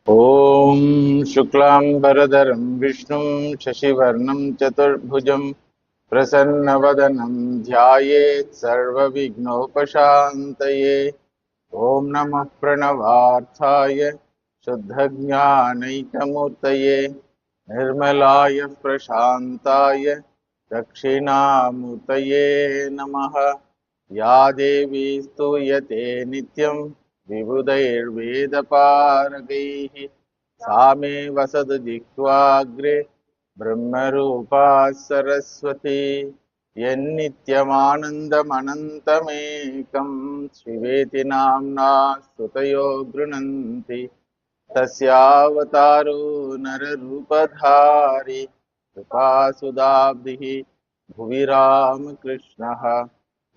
ॐ शुक्लाम्बरधरं विष्णुं शशिवर्णं चतुर्भुजं प्रसन्नवदनं ध्यायेत् सर्वविघ्नोपशान्तये। ॐ नमः प्रणवार्थाय शुद्धज्ञानैकमूर्तये निर्मलाय प्रशान्ताय दक्षिणामूर्तये नमः। या देवी स्तूयते नित्यं विबुधैर्वेदपारगैः सा मे वसतु जिह्वाग्रे ब्रह्मरूपा सरस्वती। यन्नित्यमानन्दमनन्तमेकं शिवेति नाम्ना श्रुतयो गृह्णन्ति तस्यावतारो नररूपधारी कृपासुदाब्धिः भुवि रामकृष्णः।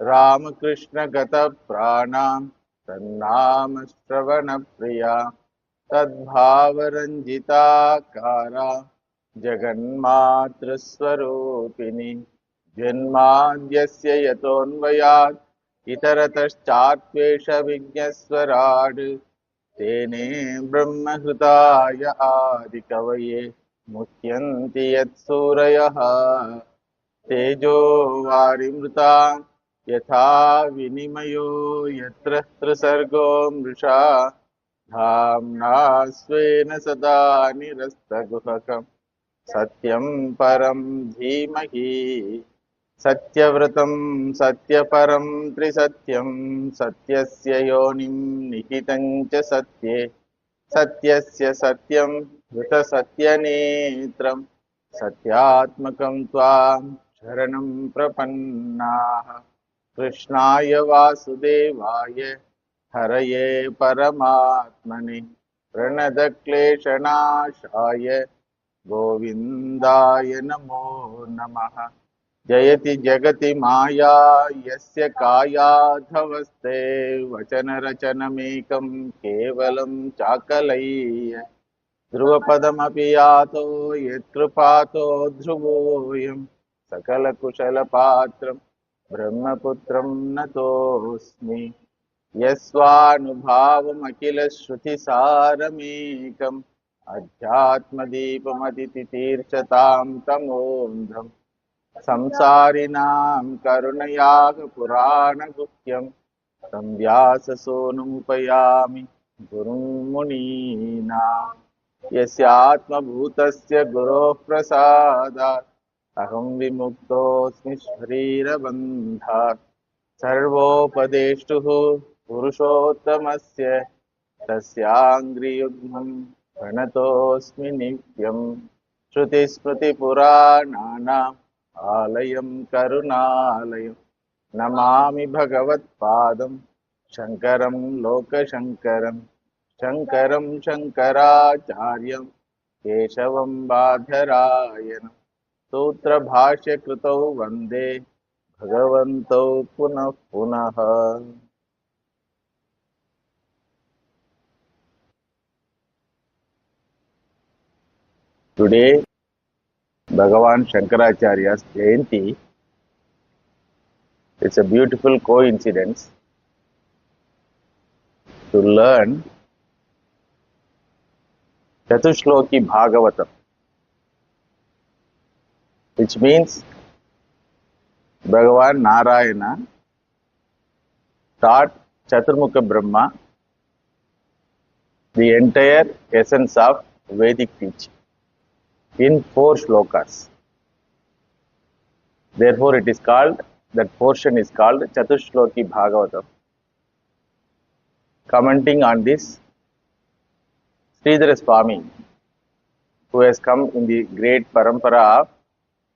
रामकृष्णगतप्राणां तन्नामश्रवणप्रिया तद्भावरञ्जिताकारा जगन्मातृस्वरूपिणी। जन्माद्यस्य यतोऽन्वयात् इतरतश्चात्वेषविज्ञस्वराड् तेने ब्रह्महृदाय आदिकवये मुह्यन्ति यत्सूरयः। तेजो वारिमृतां यथा विनिमयो यत्र त्रिसर्गो मृषा धाम्ना स्वेन सदा निरस्तगुहकम् सत्यं परं धीमहि। सत्यव्रतं सत्यपरं त्रिसत्यं सत्यस्य योनिं निहितं च सत्ये सत्यस्य सत्यं धृतसत्यनेत्रं सत्यात्मकं त्वां शरणं प्रपन्नाः। कृष्णाय वासुदेवाय हरये परमात्मने प्रणतक्लेशनाशाय गोविन्दाय नमो नमः। जयति जगति माया यस्य कायाधवस्ते वचनरचनमेकं केवलं चाकलय्य ध्रुवपदमपि यातो यत्कृपातो ध्रुवोऽयं सकलकुशलपात्रं ब्रह्मपुत्रं नतोऽस्मि। यस्वानुभावमखिलश्रुतिसारमेकम् अध्यात्मदीपमदितितीर्षतां तमोन्धं संसारिणां करुणयागपुराणगुह्यं तं व्याससूनुमुपयामि गुरुं मुनीनाम्। यस्यात्मभूतस्य गुरोः प्रसादात् अहं विमुक्तोऽस्मि शरीरबन्धात्। सर्वोपदेष्टुः पुरुषोत्तमस्य तस्याङ्घ्रियुग्मं प्रणतोऽस्मि नित्यं। श्रुतिस्मृतिपुराणानाम् आलयं करुणालयं नमामि भगवत्पादं शङ्करं लोकशङ्करं। शङ्करं शङ्कराचार्यं केशवं बादरायणं सूत्रभाष्यकृतौ वन्दे भगवन्तौ पुनः पुनः। Today, Bhagavan Shankaracharya's Jayanti. It's a beautiful coincidence to learn Chatushloki Bhagavatam, which means Bhagavan Narayana taught Chaturmukha Brahma the entire essence of Vedic teaching in 4 shlokas. Therefore, it is called, that portion is called Chatushloki Bhagavatam. Commenting on this, Sridhara Swami, who has come in the great parampara of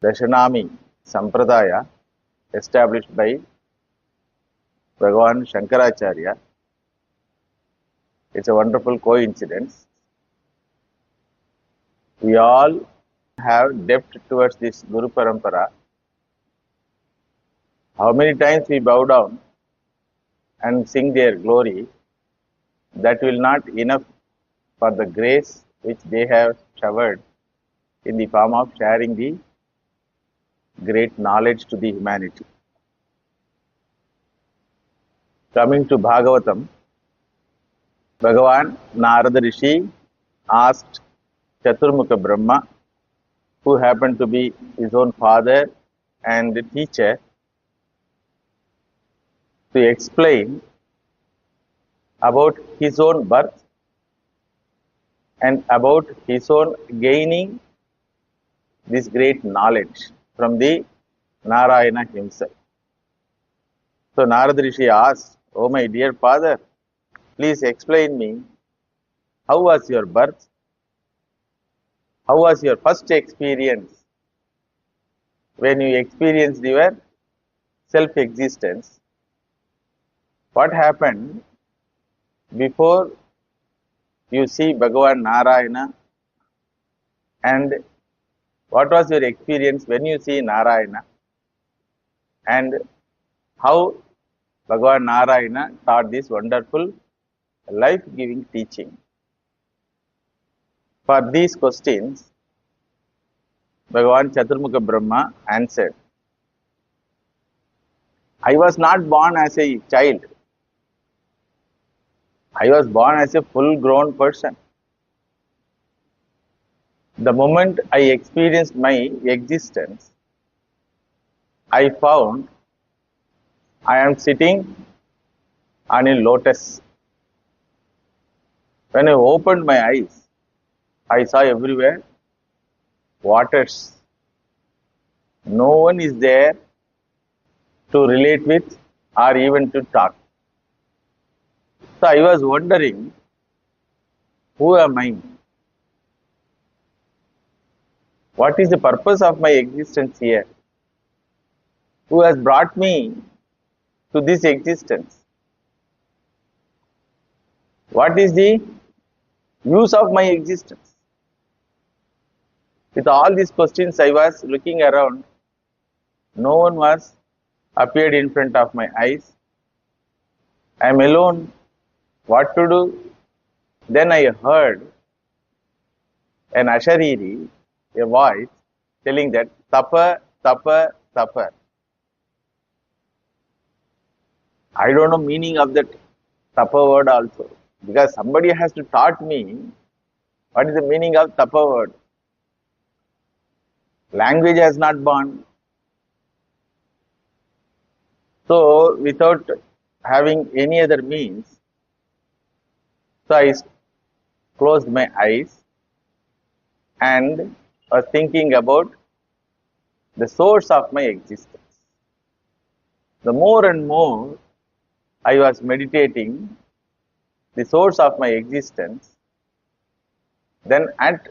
Dashanami Sampradaya established by Bhagavan Shankaracharya. It's a wonderful coincidence. We all have depth towards this Guru Parampara. How many times we bow down and sing their glory, that will not enough for the grace which they have showered in the form of sharing the great knowledge to the humanity. Coming to Bhagavatam, Bhagavan Narada Rishi asked Chaturmukha Brahma, who happened to be his own father and teacher, to explain about his own birth and about his own gaining this great knowledge from the Narayana himself. So Narad Rishi asked, "Oh my dear father, please explain me, how was your birth? How was your first experience when you experienced your self-existence? What happened before you see Bhagavan Narayana, and what was your experience when you see Narayana, and how Bhagavan Narayana taught this wonderful life-giving teaching?" For these questions, Bhagavan Chaturmukha Brahma answered, "I was not born as a child. I was born as a full-grown person. The moment I experienced my existence, I found I am sitting on a lotus. When I opened my eyes, I saw everywhere waters. No one is there to relate with or even to talk. So I was wondering, who am I? What is the purpose of my existence here? Who has brought me to this existence? What is the use of my existence?" With all these questions, I was looking around. No one was appeared in front of my eyes. I am alone. What to do? Then I heard an ashariri, a voice, telling that tapa, tapa, tapa. I don't know meaning of that tapa word also, because somebody has to taught me what is the meaning of tapa word. Language has not born. So without having any other means, so I closed my eyes and was thinking about the source of my existence. The more and more I was meditating the source of my existence, then at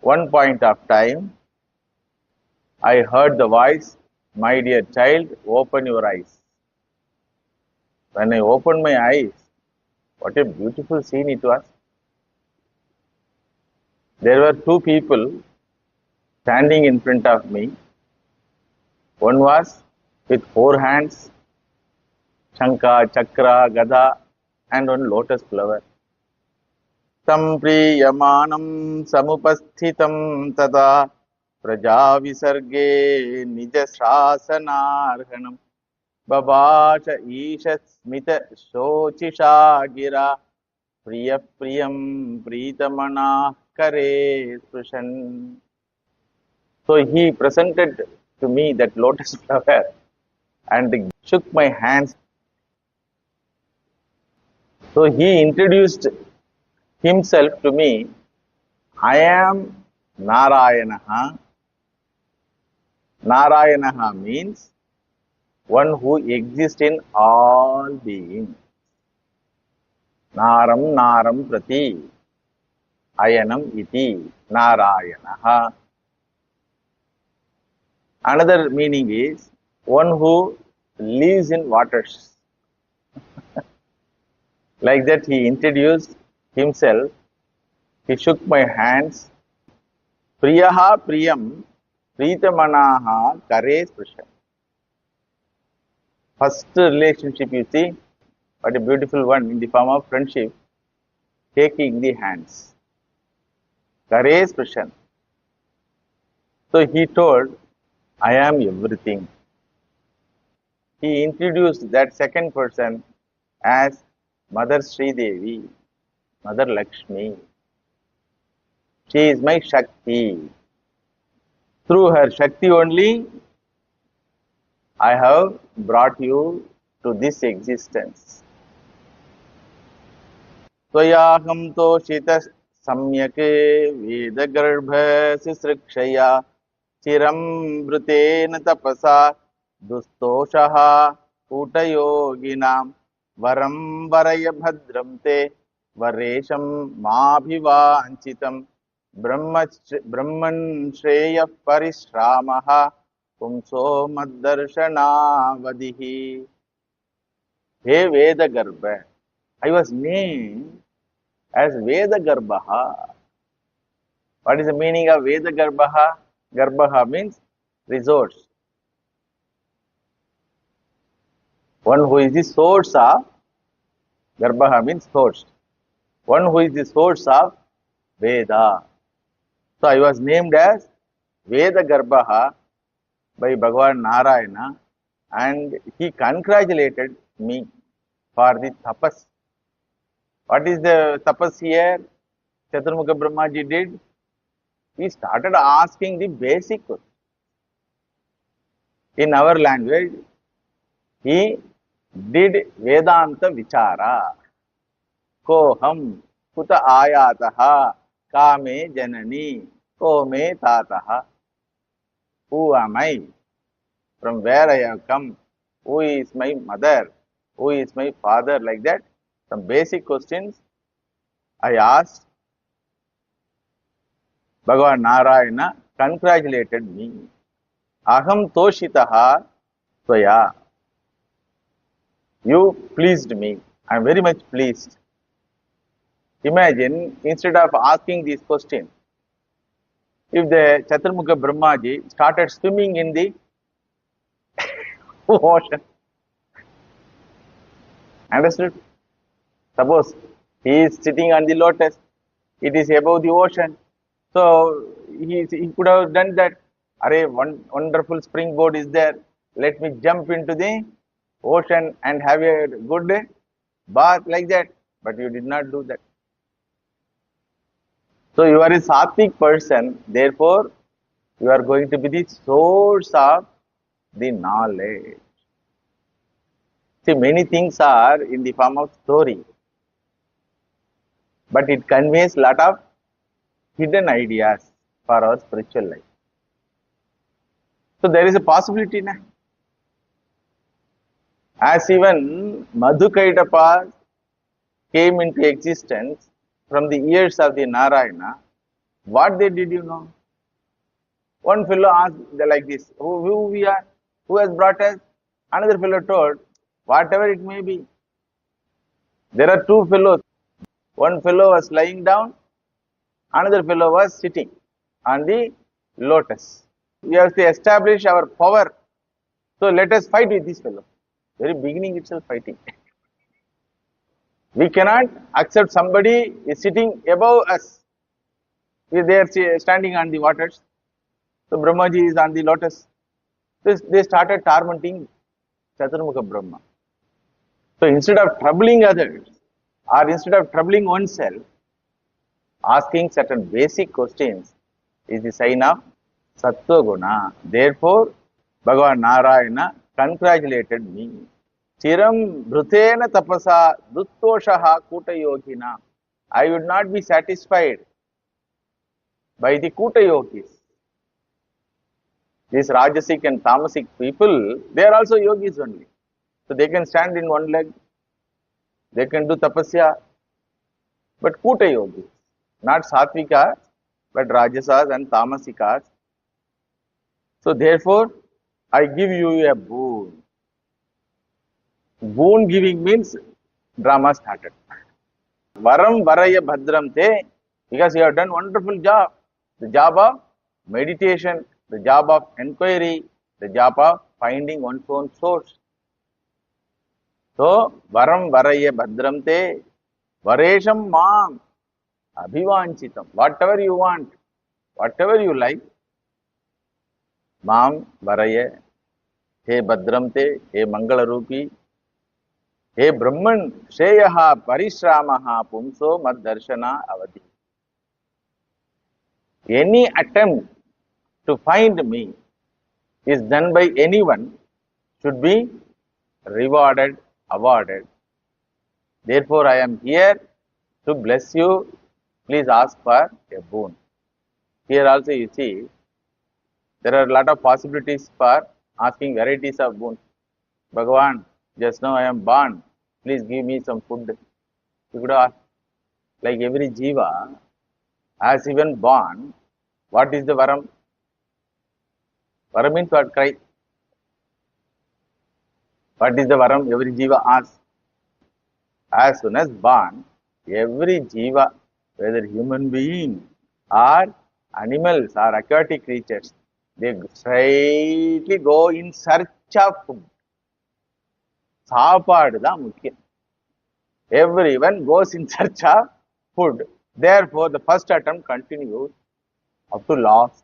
one point of time, I heard the voice, "My dear child, open your eyes." When I opened my eyes, what a beautiful scene it was. There were two people standing in front of me. One was with four hands, Shankha, Chakra, Gada, and one lotus flower. Sampriyamanam samupasthitam tada praja visarge nija shasanarhanam babasha isha smita shochisha gira priya priyam pritamana kare sprishan. So he presented to me that lotus flower and shook my hands. So he introduced himself to me. "I am Narayanaha." Narayanaha means one who exists in all beings. Naram Naram Prati Ayanam iti Narayanaha. Another meaning is one who lives in waters. Like that, he introduced himself. He shook my hands. Priyaha Priyam Pritamanaha Kare Sprisha. First relationship, you see, what a beautiful one in the form of friendship, taking the hands. Kare Sprishan. So he told, "I am everything." He introduced that second person as Mother Sri Devi, Mother Lakshmi. She is my Shakti. Through her Shakti only, I have brought you to this existence. त्वयाहं तोषितः सम्यक् वेदगर्भशिश्रक्षया चिरं वृतेन तपसा दुस्तोषः कूटयोगिनां वरं वरय भद्रं ते वरेशं माभिवाञ्छितं ब्रह्मन् श्रेयः परिश्रामः पुंसो मद्दर्शनावधिः. हे Vedgarbh, I was named as Veda Garbha. What is the meaning of Veda Garbha? Garbha means resource. One who is the source of, Garbha means source. One who is the source of Veda. So I was named as Veda Garbha by Bhagavan Narayana, and he congratulated me for the tapas. What is the tapas here? Chaturmukha Brahmaji did? He started asking the basic question. In our language, he did Vedanta Vichara. Koham kuta ayataha kame janani kome tataha. Who am I? From where I have come? Who is my mother? Who is my father? Like that. Some basic questions I asked. Bhagavan Narayana congratulated me. Aham toshitaha tvaya. You pleased me. I am very much pleased. Imagine, instead of asking these questions, if the Chaturmukha Brahmaji started swimming in the ocean. Understood? Suppose he is sitting on the lotus, it is above the ocean. So he could have done that. Array, one wonderful springboard is there. Let me jump into the ocean and have a good bath like that. But you did not do that. So you are a sattvic person, therefore you are going to be the source of the knowledge. See, many things are in the form of story, but it conveys a lot of hidden ideas for our spiritual life. So there is a possibility now. As even Madhukaitapa came into existence from the ears of the Narayana, what they did, you know? One fellow asked like this, who we are? Who has brought us? Another fellow told, whatever it may be. There are two fellows. One fellow was lying down, another fellow was sitting on the lotus. We have to establish our power. So let us fight with this fellow. Very beginning itself fighting. We cannot accept somebody is sitting above us. They are standing on the waters. So Brahmaji is on the lotus. They started tormenting Chaturmukha Brahma. So instead of troubling others, or instead of troubling oneself, asking certain basic questions is the sign of Sattva Guna. Therefore, Bhagavan Narayana congratulated me. Chiram Bhrutena Tapasa Duttoshaha Kuta Yogina. I would not be satisfied by the Kuta Yogis. These Rajasic and Tamasic people, they are also yogis only. So they can stand in one leg, they can do tapasya, but Kuta Yogis, not Satvikas, but Rajasas and Tamasikas. So therefore, I give you a boon. Boon giving means drama started. Varam varaya bhadram te, because you have done wonderful job. The job of meditation, the job of inquiry, the job of finding one's own source. So, varam varaya bhadram te, varesham mam, abhivanchitam. Whatever you want, whatever you like, mam varaya, he bhadram te, he mangalarupi, he brahman, shreyaha parishramaha pumso mad darshana avadi. Any attempt to find me is done by anyone should be rewarded, awarded. Therefore, I am here to bless you. Please ask for a boon. Here also you see, there are a lot of possibilities for asking varieties of boon. Bhagavan, just now I am born. Please give me some food. You could ask, like every jiva, as even born, what is the varam? Varam means what? Cry. What is the varam? Every jiva asks. As soon as born, every jiva, whether human being or animals or aquatic creatures, they straightly go in search of food. சாப்பாடு தான் முக்கியம். Everyone goes in search of food. Therefore, the first attempt continues up to last.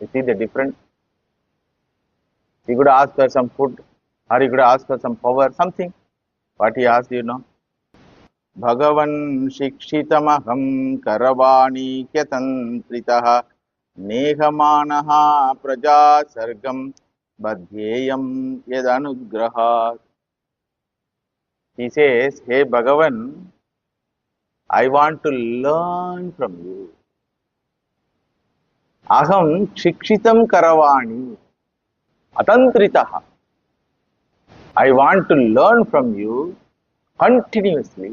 You see the difference? He could ask for some food, or he could ask for some power, something. What he asked, you know? Bhagavan shikshitamaham karavani kyatantritaha nehamanaha praja sargam badhyeyam yadanugrahat. He says, hey Bhagavan, I want to learn from you. Aham shikshitam karavani atantritaha. I want to learn from you continuously.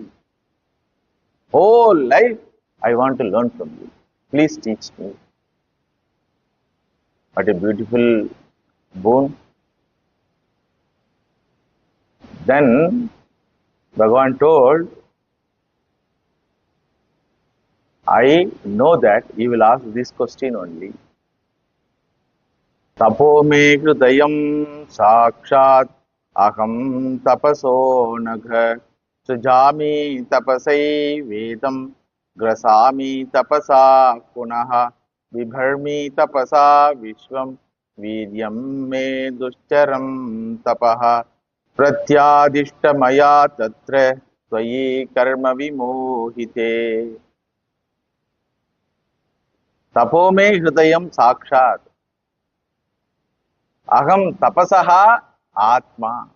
Whole life, I want to learn from you. Please teach me. What a beautiful boon. Then Bhagavan told, I know that you will ask this question only. Tapo me hrudayam sakshat aham tapaso nagha sujami tapasai vedam grasami tapasa punaha vibharmi tapasa vishvam vidyam me duscharam tapaha pratyadishta maya tatra tvayi karma vimohite. Tapo me hrudayam sakshat aham tapasaha atma.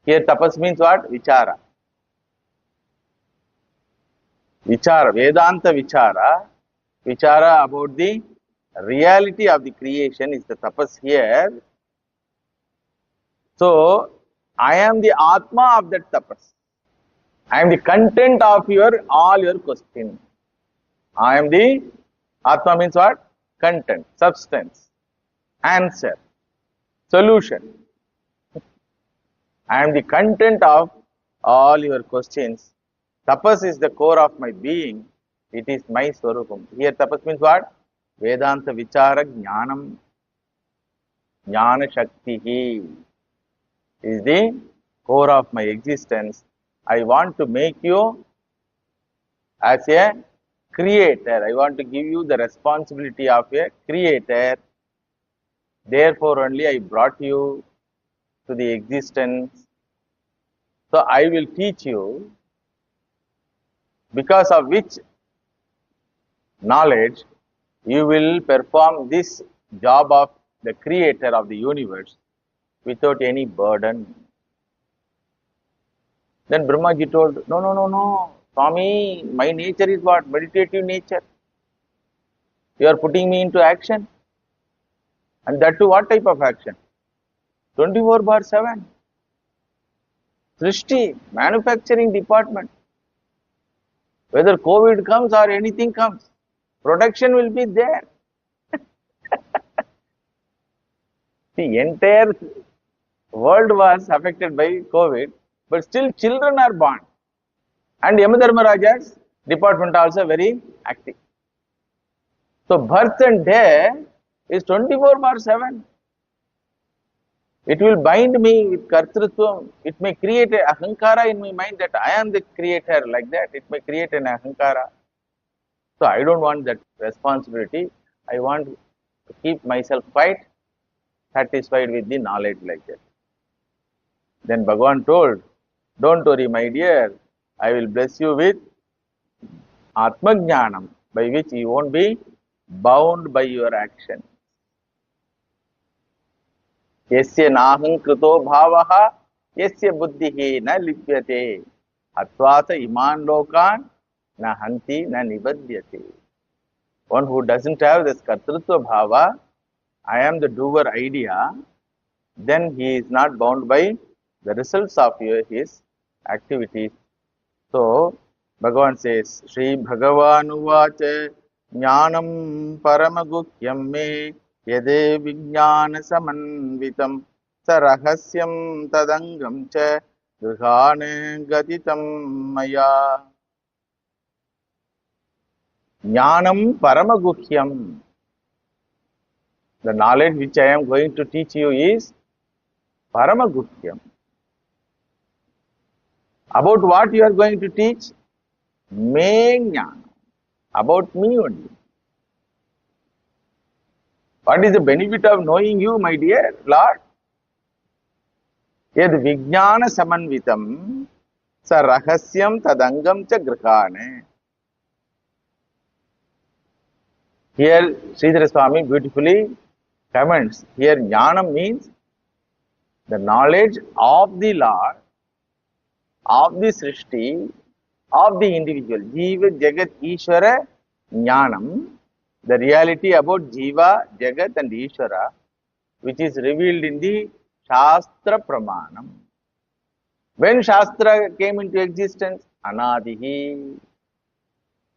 Here tapas means what? Vichara. Vichara, Vedanta vichara. Vichara about the reality of the creation is the tapas here. So, I am the atma of that tapas. I am the content of all your questions. I am the atma means what? Content, substance, answer, solution. I am the content of all your questions. Tapas is the core of my being. It is my swarupam. Here tapas means what? Vedanta vichara jnanam. Jnana shaktihi is the core of my existence. I want to make you as a creator. I want to give you the responsibility of a creator. Therefore only I brought you to the existence. So I will teach you, because of which knowledge you will perform this job of the creator of the universe without any burden. Then Brahmaji told, no, Swami, my nature is what? Meditative nature. You are putting me into action. And that too, what type of action? 24/7. Srishti, manufacturing department. Whether COVID comes or anything comes, production will be there. The entire world was affected by COVID, but still children are born. And Yamadharmaraja's department also very active. So birth and death is 24/7. It will bind me with kartrutvam. It may create a ahankara in my mind that I am the creator, like that. It may create an ahankara. So I don't want that responsibility. I want to keep myself quite satisfied with the knowledge like that. Then Bhagavan told, don't worry my dear, I will bless you with Atma Jnanam, by which you won't be bound by your action. Yasya naham krito bhavaha, yasya buddhihi na lipyate, atvasa iman lokan na hanti na nibadyate. One who doesn't have this kartrutva bhava, I am the doer idea, then he is not bound by the results of his activities. So, Bhagavan says, Sri Bhagavan uvacha jnanam paramaguhyam me yade vijnana samanvitam sarahasyam tadangam cha grihane gatitam maya. Jnanam paramaguhyam. The knowledge which I am going to teach you is paramaguhyam. About what you are going to teach? Me jnana. About me only. What is the benefit of knowing you, my dear Lord? Yad vijnana samanvitam sa rahasyam tadangam cha grihane. Here Sridhara Swami beautifully comments. Here jnanam means the knowledge of the Lord, of the Srishti, of the individual. Jiva, Jagat, Ishvara, Jnanam. The reality about Jiva, Jagat and Ishvara, which is revealed in the Shastra Pramanam. When Shastra came into existence? Anadihi.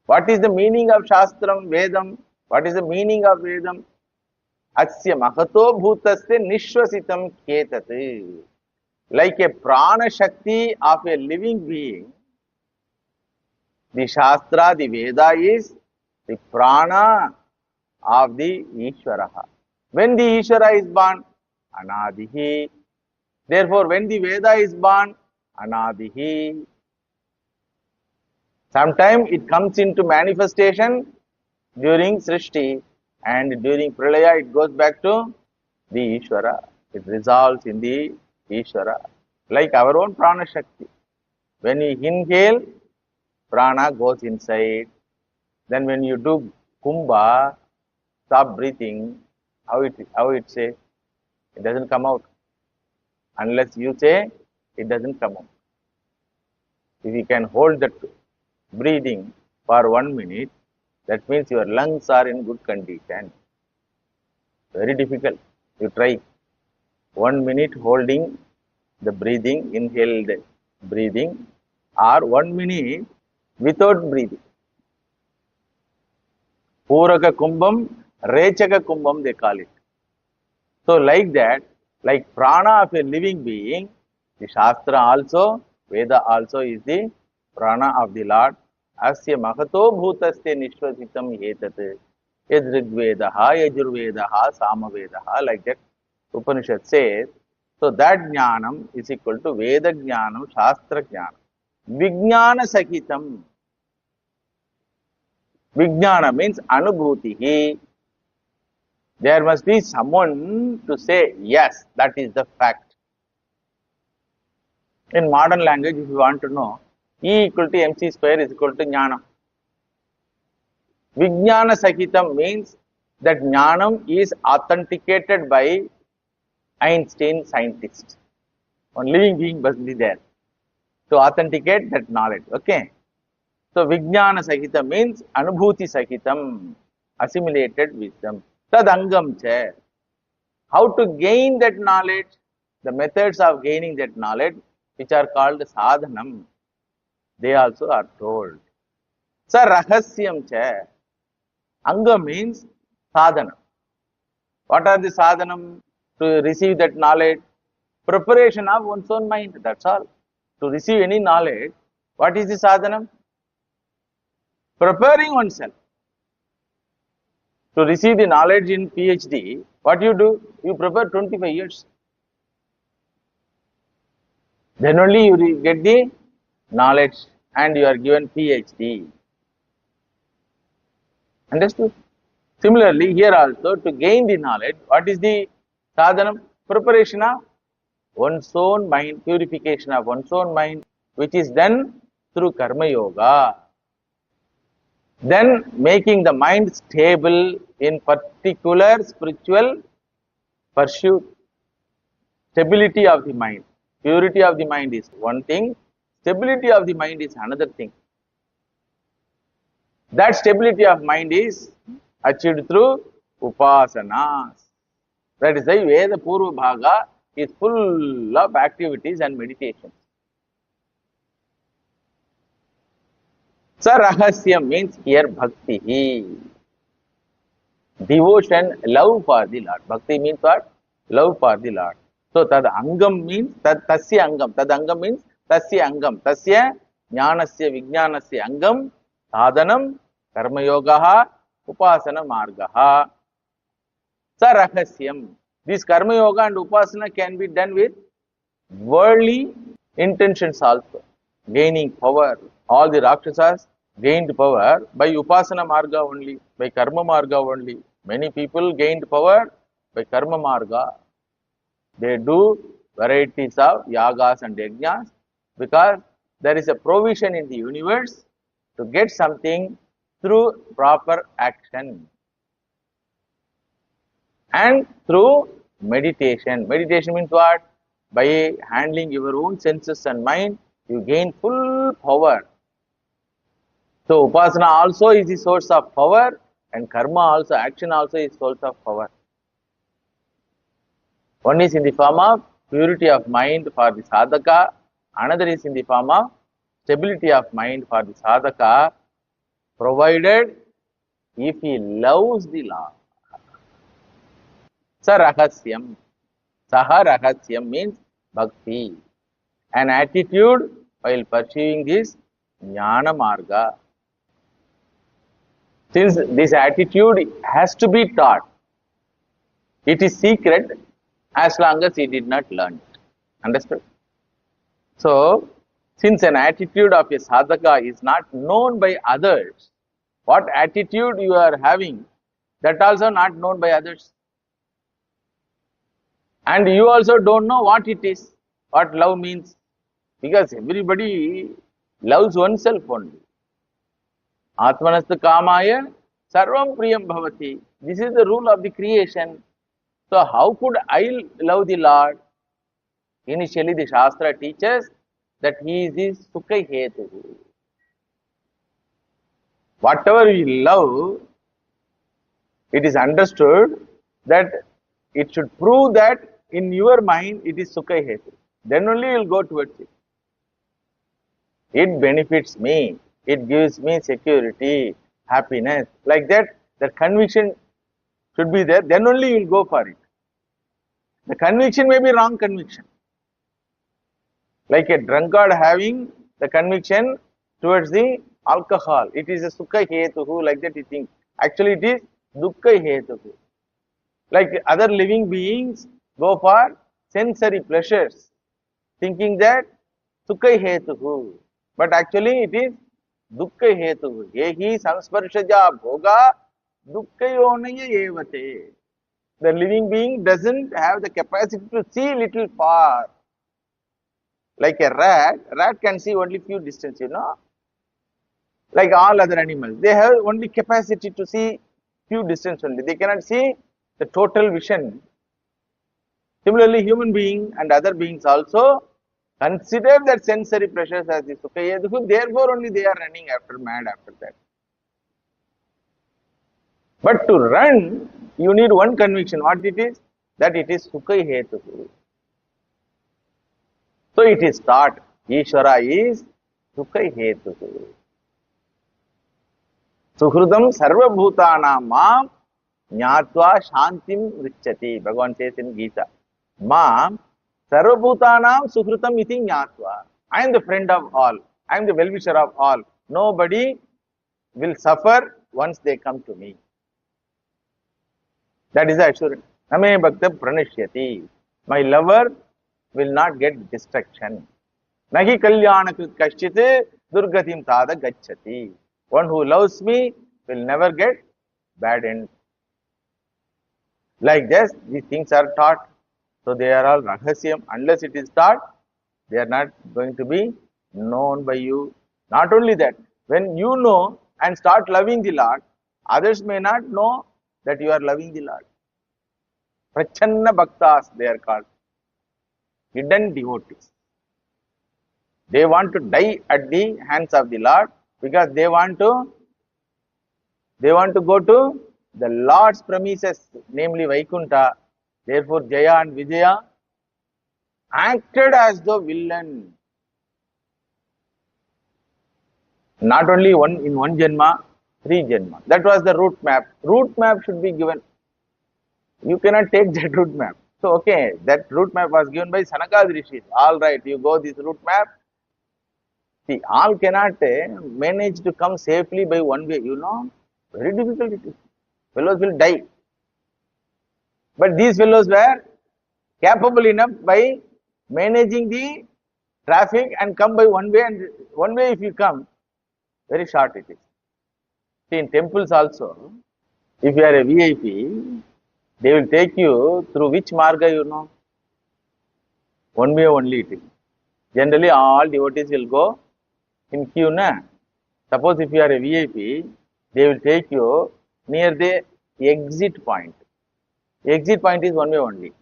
What is the meaning of Shastram, Vedam? What is the meaning of Vedam? Asya mahato bhutasya nishvasitam kyetate. Like a prana shakti of a living being, the Shastra, the Veda is the prana of the Ishvaraha. When the Ishvara is born, Anadihi. Therefore, when the Veda is born, Anadihi. Sometimes it comes into manifestation during Srishti, and during Pralaya it goes back to the Ishvara. It resolves in the Ishvara. Like our own prana shakti. When we inhale, prana goes inside. Then when you do kumbha, stop breathing, how it say? It doesn't come out. Unless you say, it doesn't come out. If you can hold that breathing for 1 minute, that means your lungs are in good condition. Very difficult. You try. 1 minute holding the breathing, inhaled breathing, or 1 minute without breathing. Puraka kumbham, rechaka kumbham they call it. So like that, like prana of a living being, the Shastra also, Veda also is the prana of the Lord. Asya mahato bhutasya nishvasitam etat yadrigvedaha, yajurvedaha, samavedaha, like that Upanishad says. So that jnanam is equal to Veda jnanam, Shastra jnanam. Vijnana sahitam. Vijnana means anubhutihi. There must be someone to say, yes, that is the fact. In modern language, if you want to know, E equal to mc square is equal to jnanam. Vijnana sahitam means that jnanam is authenticated by Einstein scientist. One living being must be there to authenticate that knowledge. Okay. So Vijnana Sahitam means Anubhuti Sahitam, assimilated wisdom. Tadangam cha. How to gain that knowledge? The methods of gaining that knowledge, which are called sadhanam, they also are told. Sa rahasyam cha. Anga means sadhanam. What are the sadhanam to receive that knowledge? Preparation of one's own mind, that's all. To receive any knowledge, what is the sadhanam? Preparing oneself. To receive the knowledge in PhD, what you do? You prepare 25 years. Then only you get the knowledge and you are given PhD. Understood? Similarly, here also to gain the knowledge, what is the sadhanam? Preparation of one's own mind, purification of one's own mind, which is done through karma yoga. Then making the mind stable in particular spiritual pursuit. Stability of the mind. Purity of the mind is one thing, stability of the mind is another thing. That stability of mind is achieved through upasanas. That is why Veda Purva Bhaga is full of activities and meditations. Sarahasyam means here bhakti. Devotion, love for the Lord. Bhakti means what? Love for the Lord. So tad angam means tasya angam. Tad angam means tasya angam. Tasya jnanasya vijnanasya angam sadhanam karma yogaha upasana margaha. Sarahasyam. This karma yoga and upasana can be done with worldly intentions also. Gaining power. All the Rakshasas gained power by upasana marga only, by karma marga only. Many people gained power by karma marga. They do varieties of yagas and yajnas because there is a provision in the universe to get something through proper action and through meditation. Meditation means what? By handling your own senses and mind, you gain full power. So upasana also is the source of power, and karma also, action also is source of power. One is in the form of purity of mind for the sadhaka, another is in the form of stability of mind for the sadhaka, provided if he loves the Lord. Sarahasyam. Saharahasyam means bhakti. An attitude while pursuing this jnana marga. Since this attitude has to be taught, it is secret as long as he did not learn it. Understood? So, since an attitude of a sadhaka is not known by others, what attitude you are having, that also not known by others. And you also don't know what it is, what love means, because everybody loves oneself only. Atmanastha kamaya sarvam priyam bhavati. This is the rule of the creation. So how could I love the Lord? Initially the Shastra teaches that He is the sukha hetu. Whatever we love, it is understood that it should prove that in your mind it is sukha hetu. Then only you will go towards it. It benefits me. It gives me security, happiness. Like that, the conviction should be there. Then only you will go for it. The conviction may be wrong conviction. Like a drunkard having the conviction towards the alcohol. It is a sukha hetuhu, like that he thinks. Actually it is dukkha hetuhu. Like other living beings go for sensory pleasures, thinking that sukha hetuhu. But actually it is dukkha hetuhu. Yehi samsparshaja bhoga dukkayonaya evate. The living being doesn't have the capacity to see little far. Like a rat can see only few distance, you know. Like all other animals, they have only capacity to see few distance only. They cannot see the total vision. Similarly, human being and other beings also consider that sensory pressures as the sukha hetu. Therefore, only they are running after mad after that. But to run, you need one conviction. What it is? That it is sukha hetu. So it is taught. Ishvara is sukha hetu. Suhridam sarva bhutanam mam jnatva shantim richati. Bhagavan says in Gita. Mam sarva bhutanam suhritam iti jnatva. I am the friend of all. I am the well-wisher of all. Nobody will suffer once they come to me. That is the assurance. Name bhakta pranishyati. My lover will not get destruction. Nahi kalyanakrit kaschit durgatim tada gacchati. One who loves me will never get bad end. Like this, these things are taught. So they are all rahasyam. Unless it is taught, they are not going to be known by you. Not only that, when you know and start loving the Lord, others may not know that you are loving the Lord. Prachanna Bhaktas, they are called. Hidden devotees. They want to die at the hands of the Lord because they want to go to the Lord's premises, namely Vaikunta. Therefore, Jaya and Vijaya acted as the villain. Not only in one janma, 3 janma. That was the route map. Route map should be given. You cannot take that route map. So, okay, that route map was given by Sanakad Rishis. All right, you go this route map. See, all cannot manage to come safely by one way, very difficult it is. Fellows will die. But these fellows were capable enough by managing the traffic and come by one way, and one way if you come, very short it is. See, in temples also, if you are a VIP, they will take you through which marga, one way only it is. Generally, all devotees will go in queue, na? Suppose if you are a VIP, they will take you near the exit point. Exit point is one way only.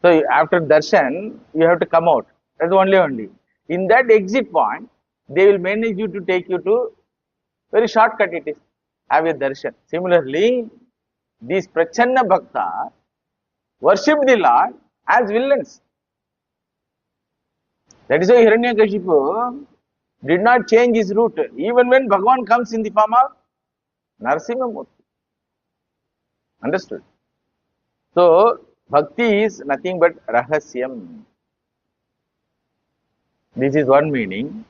So after darshan, you have to come out. That's only. In that exit point, they will manage you to take you to very shortcut it is. Have a darshan. Similarly, these Prachanna Bhakta worship the Lord as villains. That is why Hiranyakashipu did not change his route, even when Bhagavan comes in the form of Narasimhamurti. Understood? So, bhakti is nothing but rahasyam. This is one meaning.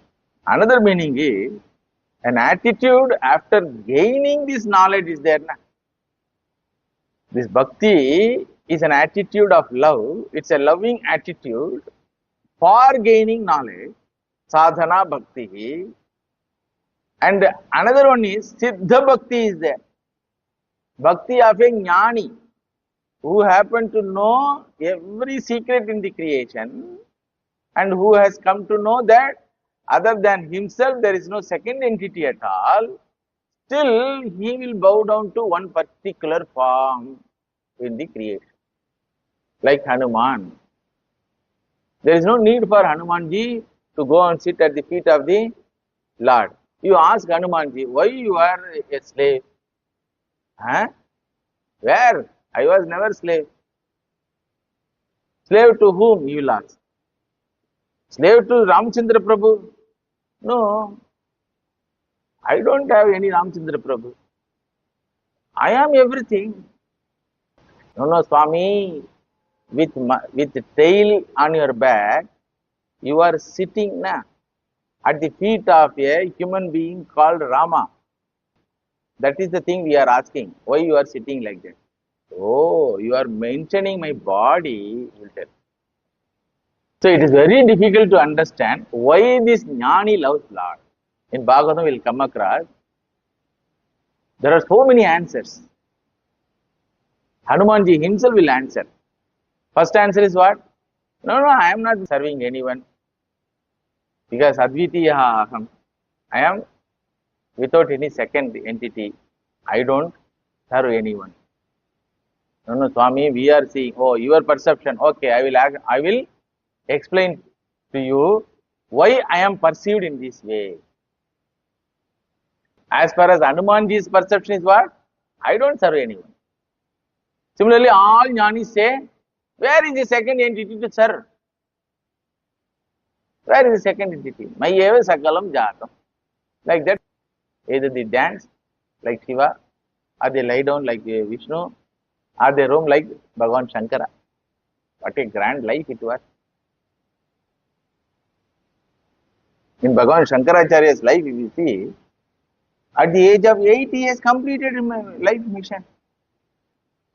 Another meaning is an attitude after gaining this knowledge is there. This bhakti is an attitude of love. It's a loving attitude for gaining knowledge. Sadhana bhakti. And another one is Siddha bhakti is there. Bhakti of a jnani who happen to know every secret in the creation and who has come to know that other than himself there is no second entity at all. Still he will bow down to one particular form in the creation. Like Hanuman. There is no need for Hanumanji to go and sit at the feet of the Lord. You ask Hanumanji, why you are a slave? Huh? Where? I was never slave. Slave to whom? You will ask. Slave to Ramchandra Prabhu? No. I don't have any Ramchandra Prabhu. I am everything. No, Swami, with tail on your back, you are sitting at the feet of a human being called Rama. That is the thing we are asking. Why you are sitting like that? Oh, you are mentioning my body. So it is very difficult to understand why this jnani loves Lord. In Bhagavatam we will come across. There are so many answers. Hanumanji himself will answer. First answer is what? No, I am not serving anyone. Because Advitiya Aham. I am without any second entity. I don't serve anyone. No, Swami, we are seeing, oh, your perception. Okay, I will explain to you why I am perceived in this way. As far as Hanumanji's perception is what? I don't serve anyone. Similarly, all jnanis say, where is the second entity to serve? Where is the second entity? Mayeva sakalam jatam. Like that, either they dance like Shiva, or they lie down like Vishnu, or they roam like Bhagavan Shankara. What a grand life it was. In Bhagavan Shankaracharya's life, if you see, at the age of 8, he has completed his life mission.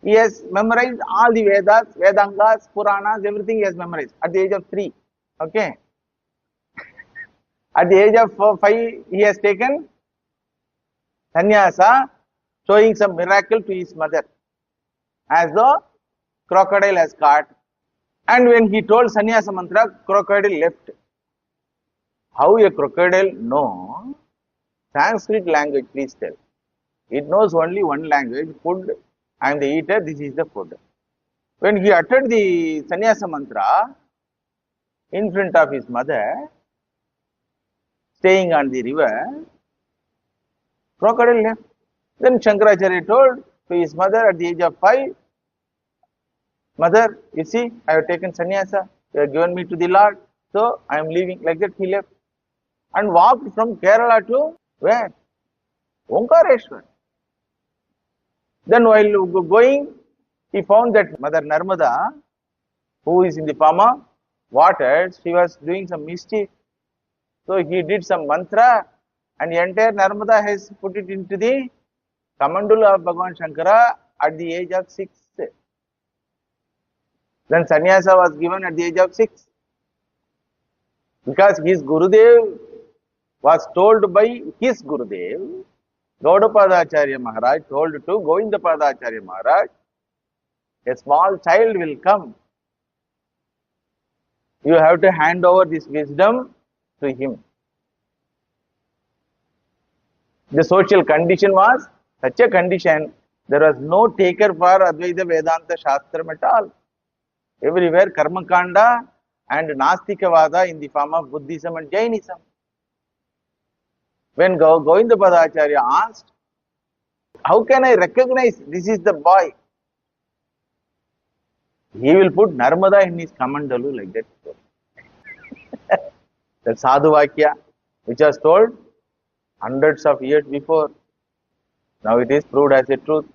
He has memorized all the Vedas, Vedangas, Puranas, everything he has memorized at the age of 3. Okay. At the age of 5, he has taken sannyasa, showing some miracle to his mother, as though crocodile has caught. And when he told sannyasa mantra, crocodile left. How a crocodile knows Sanskrit language, please tell. It knows only one language, food. I am the eater, this is the food. When he uttered the sannyasa mantra in front of his mother, staying on the river, crocodile left. Then Shankaracharya told to his mother at the age of 5, Mother, you see, I have taken sannyasa, you have given me to the Lord, so I am leaving. Like that he left and walked from Kerala to where? Omkareshwar. Then while going, he found that Mother Narmada, who is in the form of water, she was doing some mischief. So he did some mantra and the entire Narmada has put it into the Kamandula of Bhagavan Shankara at the age of 6. Then sannyasa was given at the age of 6. Because his Gurudev was told by his Gurudev, Gaudapadacharya Maharaj told to Govindapadacharya Maharaj, a small child will come. You have to hand over this wisdom to him. The social condition was such a condition, there was no taker for Advaita Vedanta Shastram at all. Everywhere Karma Kanda and Nastikavada in the form of Buddhism and Jainism. When Govindapadacharya asked, how can I recognize this is the boy? He will put Narmada in his Kamandalu like that. That Sadhu Vakya, which was told hundreds of years before. Now it is proved as a truth.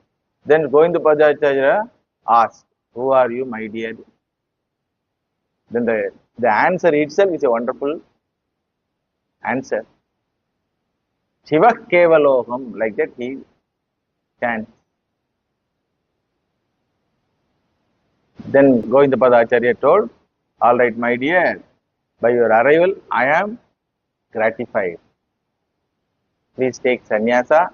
Then Govindapadacharya asked, who are you, my dear? Then the answer itself is a wonderful answer. Shiva Kevaloham, like that he chants. Then Govindapadacharya told, all right, my dear, by your arrival, I am gratified. Please take sannyasa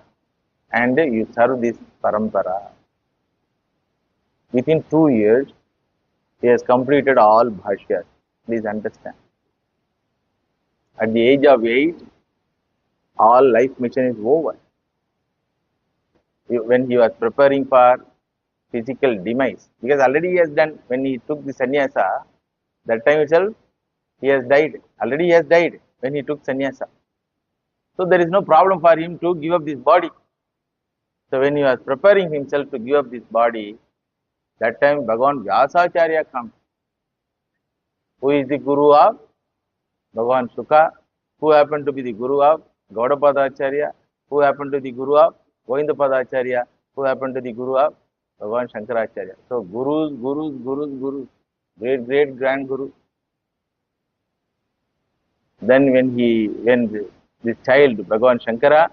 and you serve this parampara. Within 2 years, he has completed all bhashyas. Please understand. At the age of 8, all life mission is over. When he was preparing for physical demise, because already he has done, when he took the sannyasa, that time itself, he has died. Already he has died when he took sannyasa. So there is no problem for him to give up this body. So when he was preparing himself to give up this body, that time Bhagavan Vyasacharya comes. Who is the Guru of Bhagavan Sukha? Who happened to be the Guru of Gaudapadacharya? Who happened to be the Guru of Govindapadacharya? Who happened to be the Guru of Bhagavan Shankaracharya? So Gurus, great grand Guru. Then when this child, Bhagavan Shankara,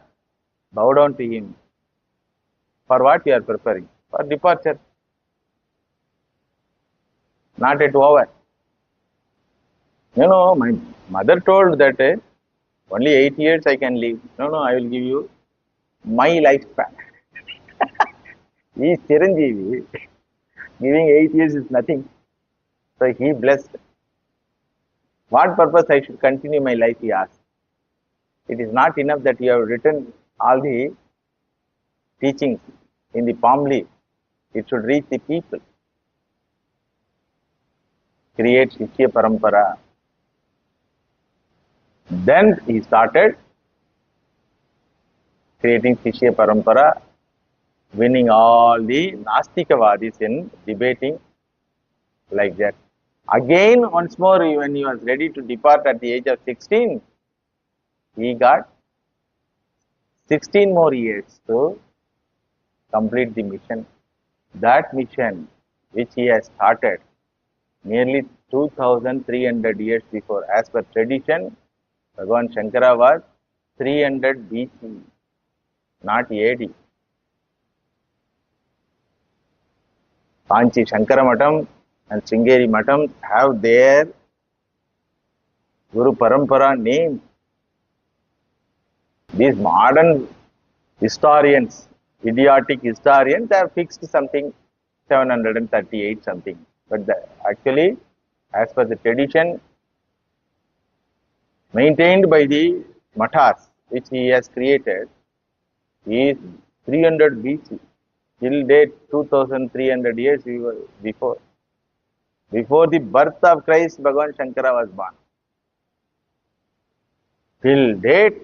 bowed down to him, for what you are preparing? For departure. Not yet over. My mother told that only 8 years I can live. No, I will give you my lifespan. He is Chiranjeevi. Giving 8 years is nothing. So he blessed. What purpose I should continue my life, he asked. It is not enough that you have written all the teachings in the palm leaf. It should reach the people. Create Shishya Parampara. Then he started creating Shishya Parampara, winning all the Nastikavadis in debating like that. Again, once more, when he was ready to depart at the age of 16, he got 16 more years to complete the mission. That mission, which he has started nearly 2300 years before, as per tradition, Bhagavan Shankara was 300 BC, not AD. Kanchi Shankara Matam and Sringeri Matam have their Guru Parampara name. These modern historians, idiotic historians, have fixed something 738 something. But actually, as per the tradition maintained by the mathas, which he has created is 300 BC. Till date, 2300 years before. Before the birth of Christ, Bhagavan Shankara was born. Till date,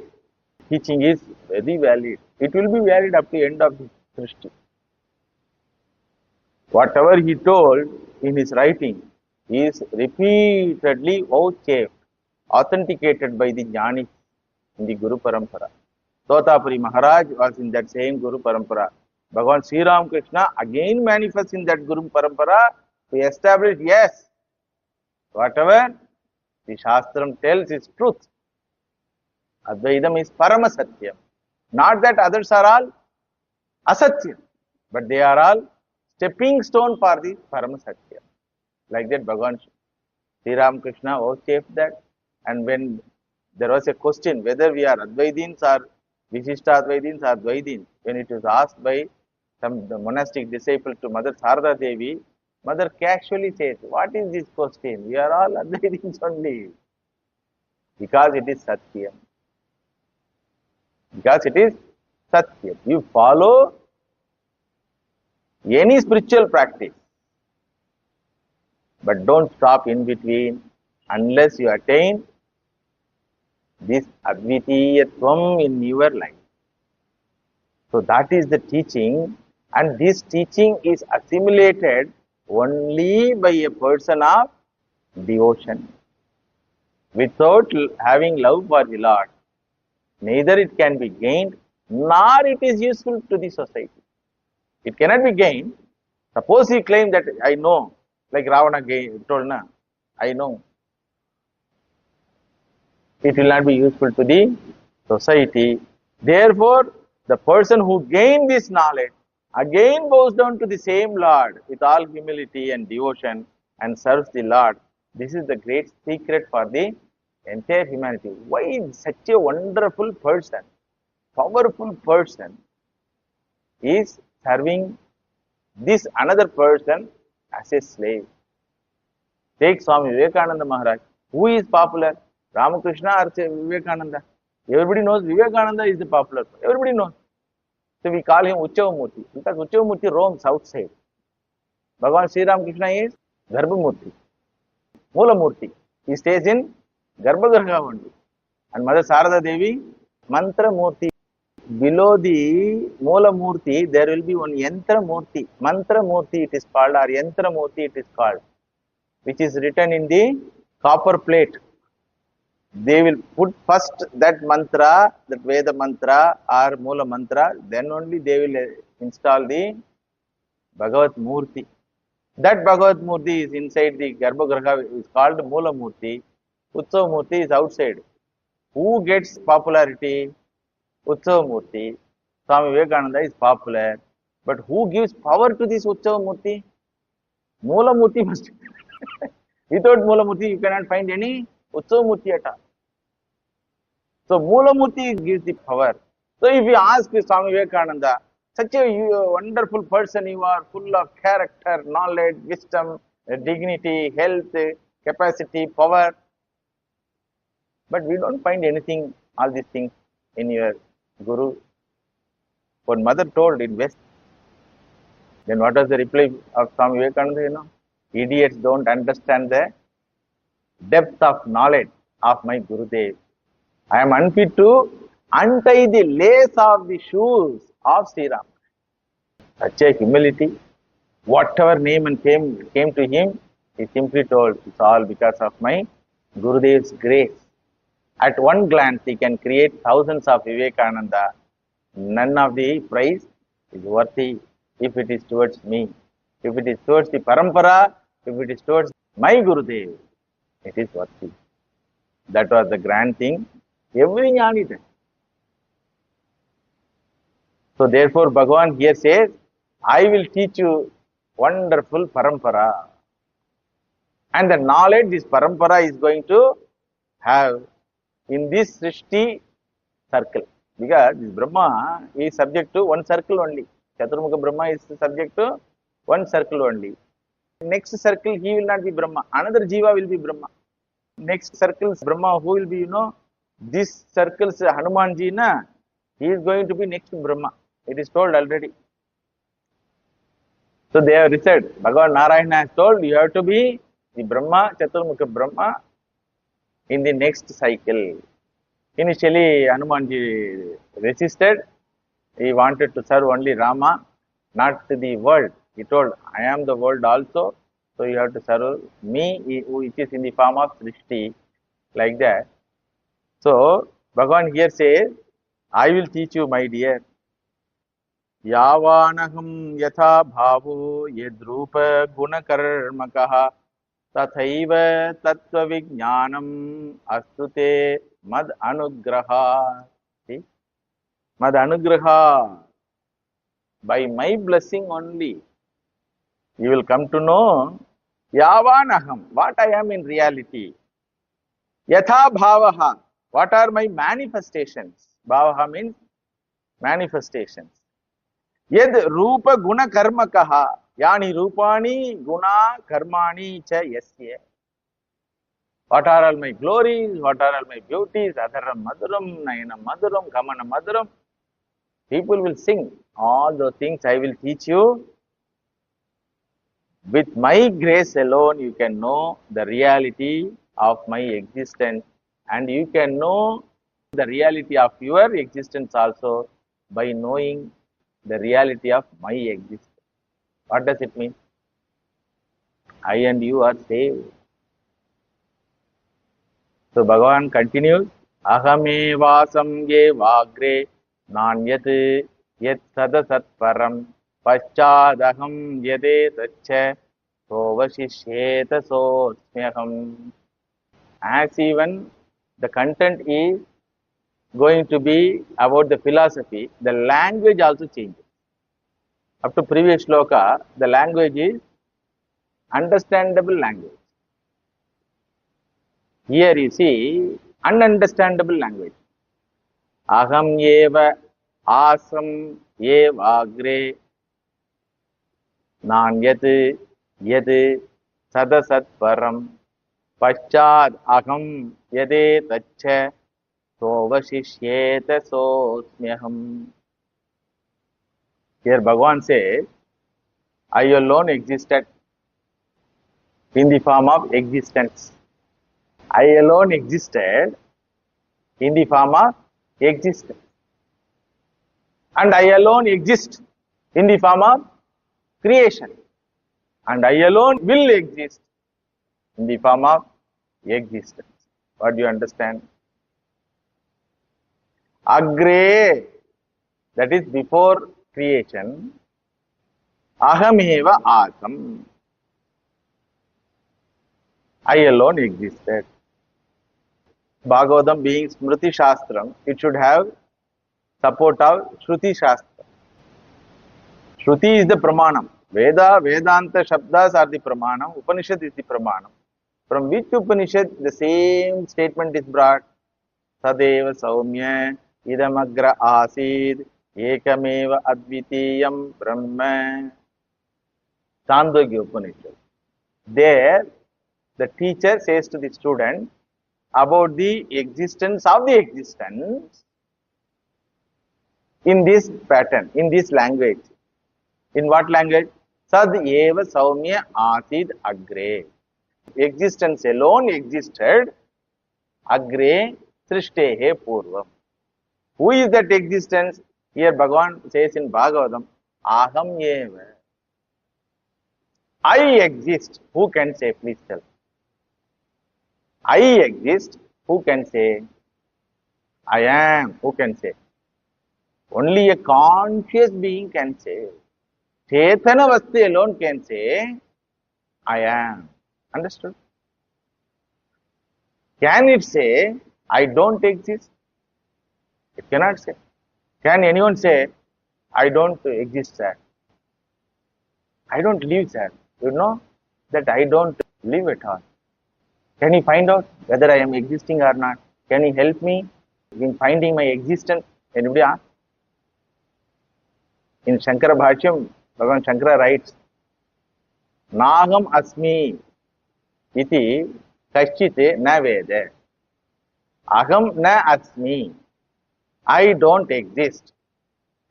teaching is very valid. It will be valid up to the end of the history. Whatever he told in his writing is repeatedly vouchsafed, authenticated by the Jnani in the Guru Parampara. Totapuri Maharaj was in that same Guru Parampara. Bhagavan Sri Ram Krishna again manifests in that Guru Parampara to establish, yes, whatever the Shastram tells is truth. Advaitam is Parama Satyam. Not that others are all Asatyam, but they are all stepping stone for the Parama Satyam. Like that, Bhagavan Sri Ram Krishna vouchsafed that. And when there was a question whether we are Advaitins or Vishishtadvaitins or Dvaitins, when it was asked by some monastic disciple to Mother Sarada Devi, Mother casually says, what is this question? We are all Advaitins only. Because it is Satyam. Because it is Satyam. You follow any spiritual practice, but don't stop in between unless you attain this Advitiyatvam in your life. So that is the teaching, and this teaching is assimilated only by a person of devotion. Without having love for the Lord, neither it can be gained, nor it is useful to the society. It cannot be gained. Suppose he claim that I know, like Ravana told, na, I know. It will not be useful to the society. Therefore, the person who gained this knowledge again goes down to the same Lord with all humility and devotion and serves the Lord. This is the great secret for the entire humanity. Why such a wonderful person, powerful person is serving this another person as a slave? Take Swami Vivekananda Maharaj. Who is popular? Ramakrishna or Vivekananda? Everybody knows Vivekananda is the popular. Everybody knows. So we call him Uchavamurti because Uchavamurti roams outside. Bhagavan Sri Ram Krishna is Garbhamurti, Moolamurti. He stays in Garbhagriha only. And Mother Sarada Devi, Mantra Murti. Below the Moolamurti, there will be one Yantra Murti. Mantra Murti it is called, or Yantra Murti it is called, which is written in the copper plate. They will put first that mantra, that Veda mantra or Moola mantra, then only they will install the Bhagavat Murti. That Bhagavat Murti is inside the Garbhagriha, is called Moola Murti. Utsav Murti is outside. Who gets popularity? Utsav Murti. Swami Vivekananda is popular. But who gives power to this Utsav Murti? Moola Murti must. Without Moola Murti, you cannot find any Utsav Murti at all. So Moola Murti gives the power. So if you ask Swami Vivekananda, such a wonderful person you are, full of character, knowledge, wisdom, dignity, health, capacity, power. But we don't find anything, all these things in your Guru. What Mother told in West. Then what was the reply of Swami Vivekananda? You know, idiots don't understand the depth of knowledge of my Gurudev. I am unfit to untie the lace of the shoes of Sri Ram. Such a humility. Whatever name and fame came to him, he simply told, it's all because of my Gurudev's grace. At one glance, he can create thousands of Vivekananda. None of the prize is worthy if it is towards me. If it is towards the Parampara, if it is towards my Gurudev, it is worthy. That was the grand thing. Every jnani did. So therefore, Bhagavan here says, I will teach you wonderful Parampara. And the knowledge this Parampara is going to have in this Srishti circle. Because this Brahma is subject to one circle only. Chaturmukha Brahma is subject to one circle only. Next circle, he will not be Brahma. Another Jiva will be Brahma. Next circle, Brahma, who will be, This circles Hanumanji, na, he is going to be next to Brahma. It is told already. So they have said, Bhagavan Narayana has told you have to be the Brahma, Chaturmukha Brahma in the next cycle. Initially, Hanumanji resisted. He wanted to serve only Rama, not the world. He told, I am the world also, so you have to serve me, which is in the form of Srishti, like that. So, Bhagavan here says, I will teach you, my dear. Yavanaham yatha bhavo yadrupa gunakarmakaha tathaiva tattva vijnanam astute mad anugraha. See? Mad anugraha. By my blessing only, you will come to know Yavanaham, what I am in reality. Yatha bhavaha, what are my manifestations? Bhavaha means manifestations. Yad rupa guna karmakaha, yani rupani guna karmani cha yasya. What are all my glories, what are all my beauties, adharam maduram, nayanam maduram, gamana maduram. People will sing all those things I will teach you. With my grace alone, you can know the reality of my existence, and you can know the reality of your existence also by knowing the reality of my existence. What does it mean? I and you are saved. So Bhagavan continues, Ahamevasam ye vagre nanyat yat sadasat param paschadaham yade tacha sovashishyeta sosmyaham. As even the content is going to be about the philosophy, the language also changes. Up to previous shloka, the language is understandable language. Here you see ununderstandable language. Aham eva asam eva agre nanyat yad sadasat param paschad aham yade tacha sovashishyeta sosmyaham. Here Bhagavan says, I alone existed in the form of existence. I alone existed in the form of existence. And I alone exist in the form of creation. And I alone will exist in the form of existence. What do you understand? Agre, that is before creation, ahameva asam. I alone existed. Bhagavatam being Smriti Shastram, it should have support of Shruti Shastra. Shruti is the Pramanam. Veda, Vedanta Shabdas are the Pramanam. Upanishad is the Pramanam. From which Upanishad the same statement is brought? Sadeva Saumya Idamagra Asid Ekameva Advitiyam Brahma. Chandogya Upanishad. There, the teacher says to the student about the existence of the existence in this pattern, in this language. In what language? Sad eva saumya asid agre. Existence alone existed agre srishtehe purvam. Who is that existence? Here Bhagavan says in Bhagavatam, aham eva. I exist. Who can say? Please tell. I exist. Who can say? I am. Who can say? Only a conscious being can say. Chetana Vasti alone can say, I am. Understood? Can it say, I don't exist? It cannot say. Can anyone say, I don't exist, sir? I don't live, sir. You know that I don't live at all. Can you find out whether I am existing or not? Can you help me in finding my existence? Anybody ask? In Shankara Bhashyam, Bhagavan Shankara writes, Naham asmi iti kaschite na veda. Aham na asmi. I don't exist.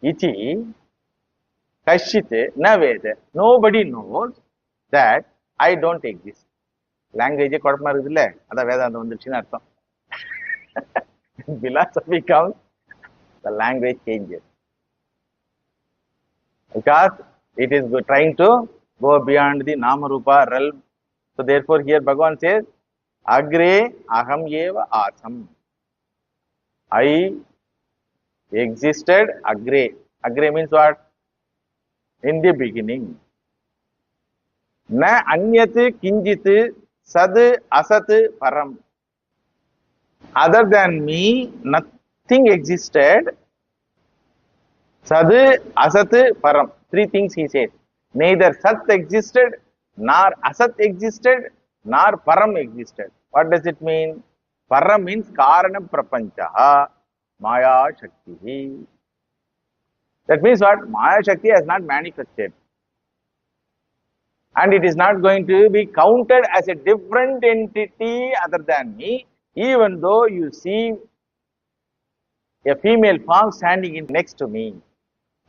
Iti kashite na veda. Nobody knows that I don't exist. Language kodma irudhilla. Adha Vedanta vandiruchina artham. Philosophy comes, the language changes. Because it is trying to go beyond the Nama Rupa realm. So therefore here Bhagavan says, Agre aham eva asam. I existed agre. Agre means what? In the beginning. Na anyat kinjit sad asat param. Other than me, nothing existed. Sad asat param. Three things he says. Neither Sat existed, nor Asat existed, nor Param existed. What does it mean? Param means Karana Prapanchaha Maya Shakti. That means what? Maya Shakti has not manifested. And it is not going to be counted as a different entity other than me, even though you see a female form standing next to me.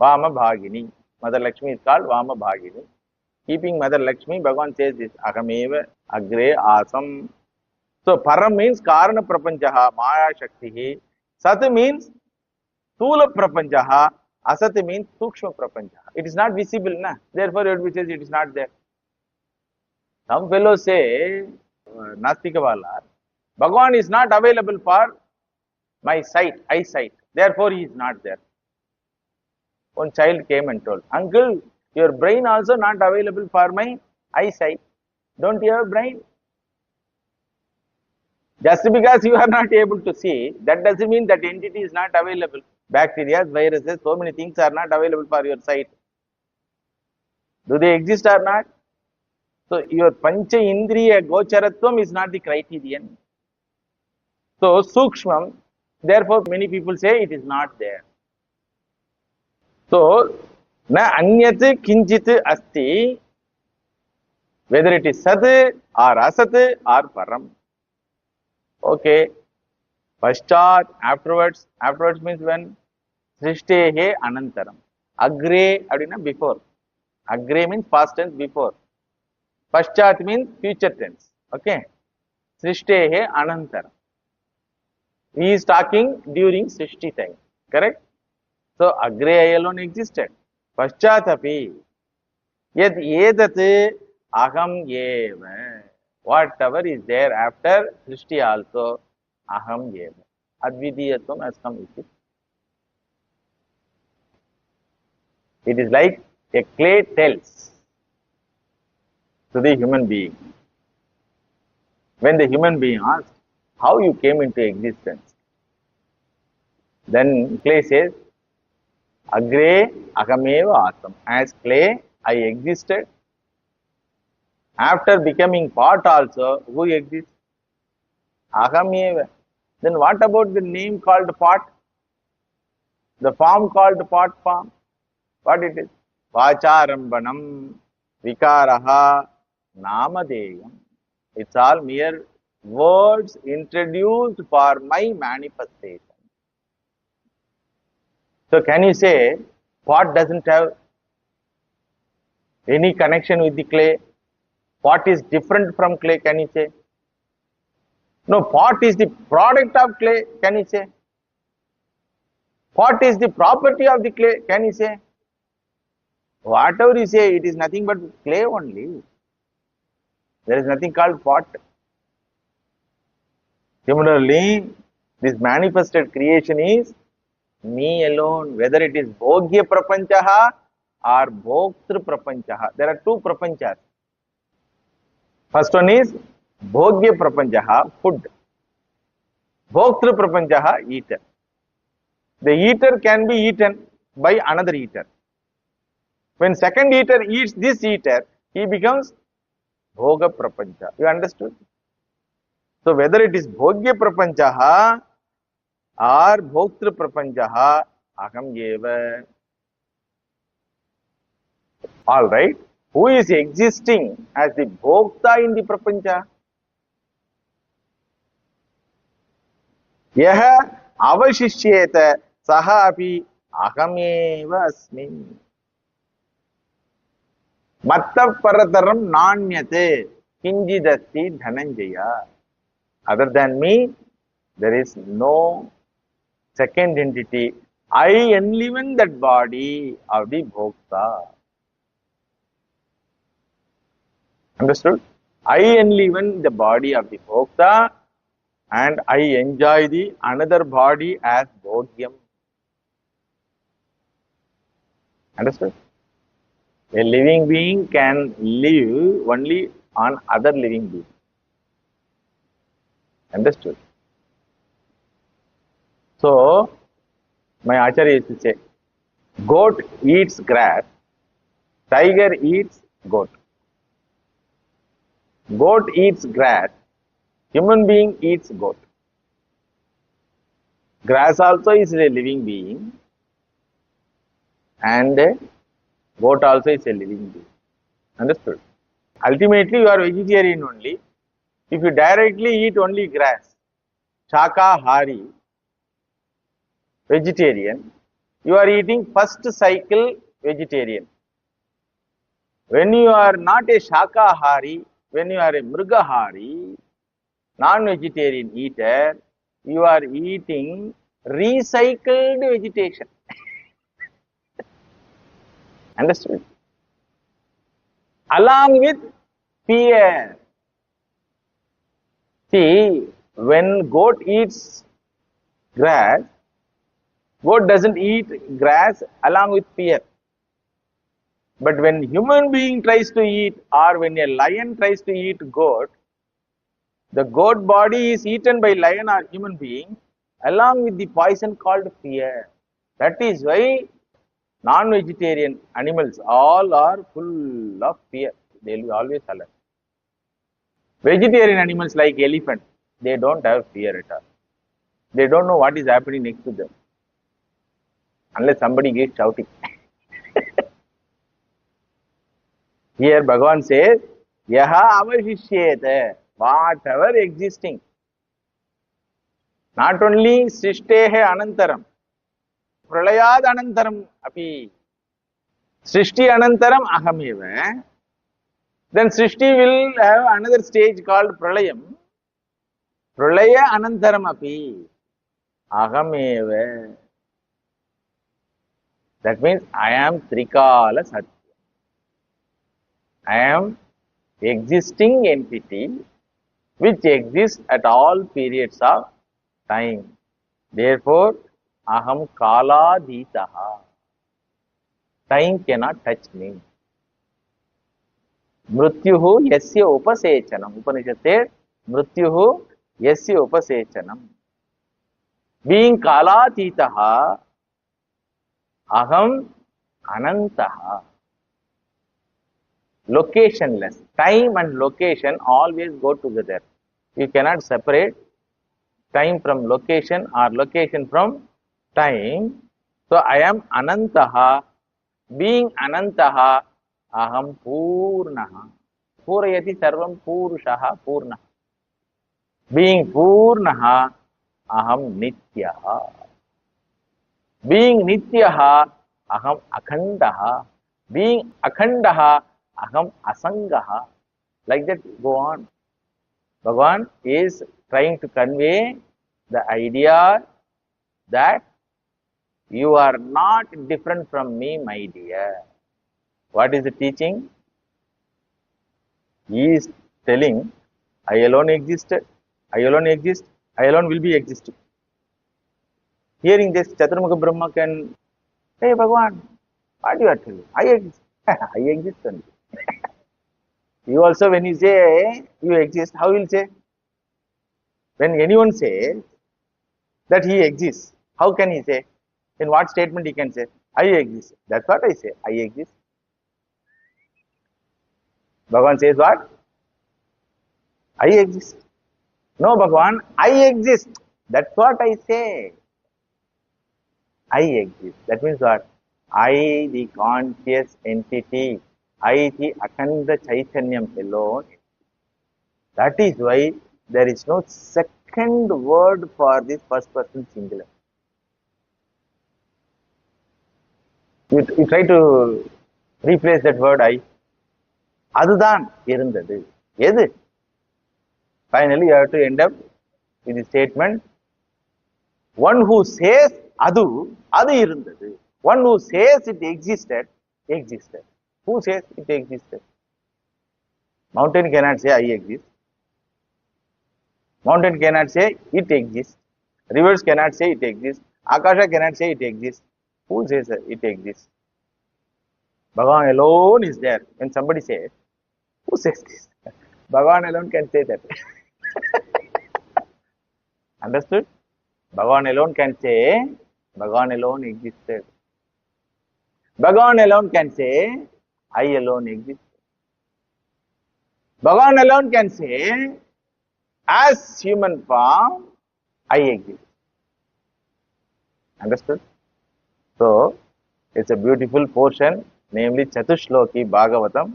Vama Bhagini. Mother Lakshmi is called Vama Bhagini. Keeping Mother Lakshmi, Bhagavan says this, Ahameva Agre Asam. So, Param means Karana Prapanchaha, Maya Shakti. Sat means Thula Prapanchaha. Asat means Sukshma Prapanchaha. It is not visible, na? Therefore, it says it is not there. Some fellows say, Nastikawala, Bhagavan is not available for my sight, eyesight. Therefore, he is not there. One child came and told, Uncle, your brain also not available for my eyesight. Don't you have brain? Just because you are not able to see, that doesn't mean that entity is not available. Bacteria, viruses, so many things are not available for your sight. Do they exist or not? So your Pancha Indriya Gocharatvam is not the criterion. So Sukshmam, therefore many people say it is not there. So, na anyat kinjit asti, whether it is sat or asat or param. Okay. Paschat, afterwards means when? Srishtehe anantaram. Agre, before. Agre means past tense, before. Paschat means future tense. Okay. Srishtehe anantaram. He is talking during Srishti time. Correct? So, Agre alone existed. Paschatapi. Yad edat aham eva. Whatever is there after Srishti also, aham eva. Advidiyatvam has come with it. It is like a clay tells to the human being. When the human being asks, how you came into existence? Then clay says, Agre ahameva asam. As clay, I existed. After becoming pot also, who exists? Ahameva. Then what about the name called pot? The form called pot form? What it is? Vacharambanam, Vikaraha, Namadeyam. It's all mere words introduced for my manifestation. So can you say pot doesn't have any connection with the clay? Pot is different from clay, can you say? No, pot is the product of clay, can you say? Pot is the property of the clay, can you say? Whatever you say, it is nothing but clay only. There is nothing called pot. Similarly, this manifested creation is me alone, whether it is Bhogya Prapanchaha or Bhoktru Prapanchaha. There are two Prapanchas. First one is Bhogya Prapanchaha, food. Bhoktru Prapanchaha, eater. The eater can be eaten by another eater. When second eater eats this eater, he becomes Bhoga Prapancha. You understood? So whether it is Bhogya Prapanchaha or Bhoktru Prapanchaha, aham eva. All right. Who is existing as the Bhokta in the Prapancha? Yaha avashishyeta saha api ahameva asmi. Matta parataram nanyate kinjidasti dhananjaya. Other than me, there is no second entity. I enliven that body of the bhokta. Understood? I enliven the body of the bhokta and I enjoy the another body as bhogyam. Understood? A living being can live only on other living being. Understood? So, my acharya used to say, goat eats grass, tiger eats goat. Goat eats grass, human being eats goat. Grass also is a living being and goat also is a living being. Understood? Ultimately, you are vegetarian only. If you directly eat only grass, shakahari, vegetarian, you are eating first cycle vegetarian. When you are not a shakahari, when you are a mrugahari, non-vegetarian eater, you are eating recycled vegetation. Understood? Along with fear. See, when goat eats grass, goat doesn't eat grass along with fear. But when human being tries to eat or when a lion tries to eat goat, the goat body is eaten by lion or human being along with the poison called fear. That is why non-vegetarian animals all are full of fear. They will be always alert. Vegetarian animals like elephant, they don't have fear at all. They don't know what is happening next to them unless somebody is shouting. Here Bhagavan says, Yaha avashishyeta, whatever existing. Not only srishtehe anantaram, pralayad anantaram api. Srishti anantaram ahameva. Then Srishti will have another stage called Pralayam. Pralaya Anantaram api. Ahameva. That means I am Trikala Satya. I am existing entity which exists at all periods of time. Therefore, Aham Kala Ditaha. Time cannot touch me. Mrityuhu yasya upasechanam. Upanishad says, Mrityuhu yasya upasechanam. Being kalatitaha, aham anantaha. Locationless. Time and location always go together. You cannot separate time from location or location from time. So I am anantaha. Being anantaha, aham purnaha. Purayati sarvam purushaha purnaha. Being purnaha, aham nityaha. Being nityaha, aham akhandaha. Being akhandaha, aham asangaha. Like that, go on. Bhagavan is trying to convey the idea that you are not different from me, my dear. What is the teaching? He is telling, I alone existed, I alone exist, I alone will be existing. Hearing this, Chaturmukha Brahma can say, hey Bhagavan, what you are telling? I exist. I exist only. You also, when you say you exist, how will you say? When anyone says that he exists, how can he say? In what statement he can say? I exist. That's what I say. I exist. Bhagavan says what? I exist. No, Bhagavan, I exist. That's what I say. I exist. That means what? I, the conscious entity, I, the Akhanda Chaitanyam alone. That is why there is no second second word for this first person singular. You try to replace that word I. அதுதான் இருந்தது. எது? Finally, you have to end up with the statement, one who says adu irundadu. One who says it existed. Who says it existed? Mountain cannot say I exist. Mountain cannot say it exists. Rivers cannot say it exists. Akasha cannot say it exists. Who says it exists? Bhagavan alone is there. When somebody says, who says this? Bhagavan alone can say that. Understood? Bhagavan alone can say, Bhagavan alone existed. Bhagavan alone can say, I alone exist. Bhagavan alone can say, as human form, I exist. Understood? So, it's a beautiful portion, namely Chatushloki Bhagavatam.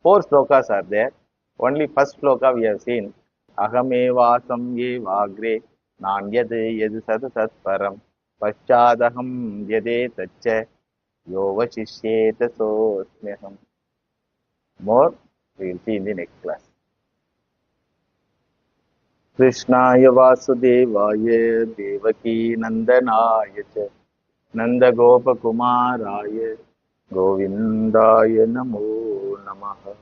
4 slokas are there. Only first sloka we have seen. Ahamevasam evagre nanyad yad sat sat param paschadaham yade tacha yovashishyeta sosmyaham. More we will see in the next class. Krishnaya Vasudevaya Devaki Nandanaya cha Nanda Gopa Kumaraya Govindaya Namo Namaha.